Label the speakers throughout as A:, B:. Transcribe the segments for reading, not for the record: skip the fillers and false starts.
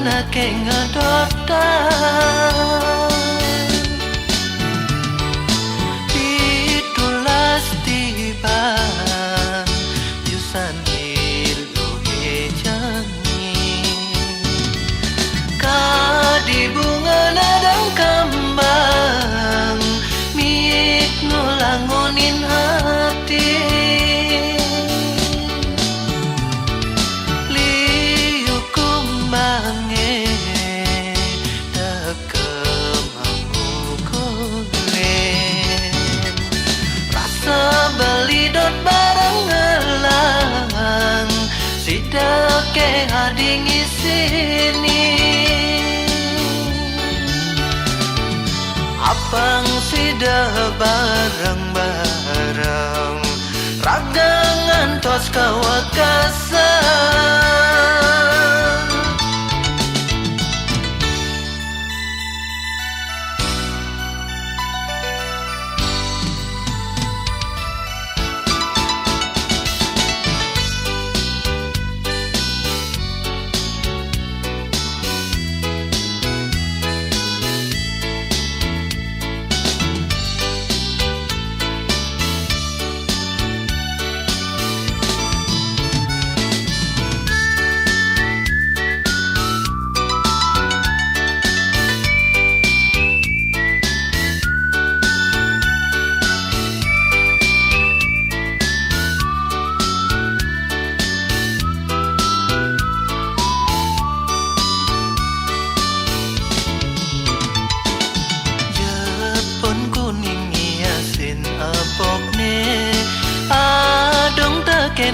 A: anake ngedota ditulas tiban yusan ilu hejangi kadi bunga nadang kembang miik nulangunin hati belidot barang ngelang sidake hading isini apang sida barang-barang ragangan tos kawakasan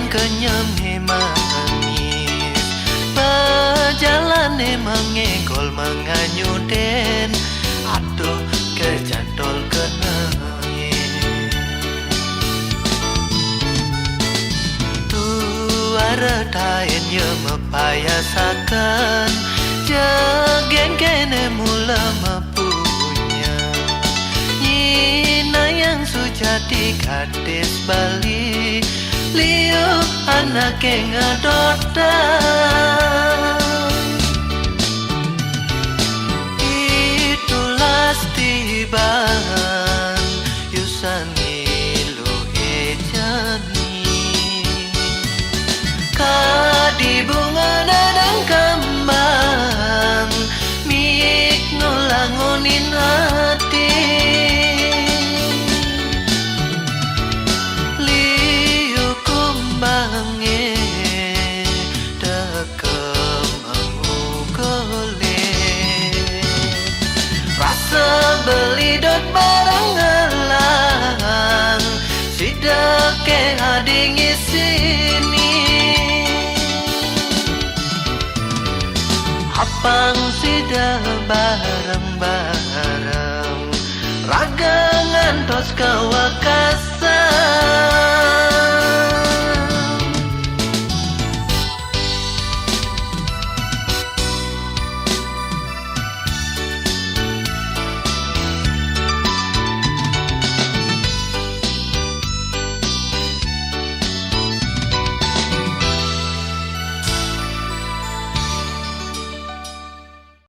A: kenyam manis perjalanan mengegol menganyuden aduh kejantol kenangin tuara tain ye mepayasakan jagen kene mula mepunya nyina yang sujati gadis Bali liu anake ngedota itulas tiban yusan ilu hejani kadi bunga nadang kembang miik nulangunin hati bange dekem gole rasa belidot barang ngelang sidake hading isini apang sida barang-barang ragangan tos kawakas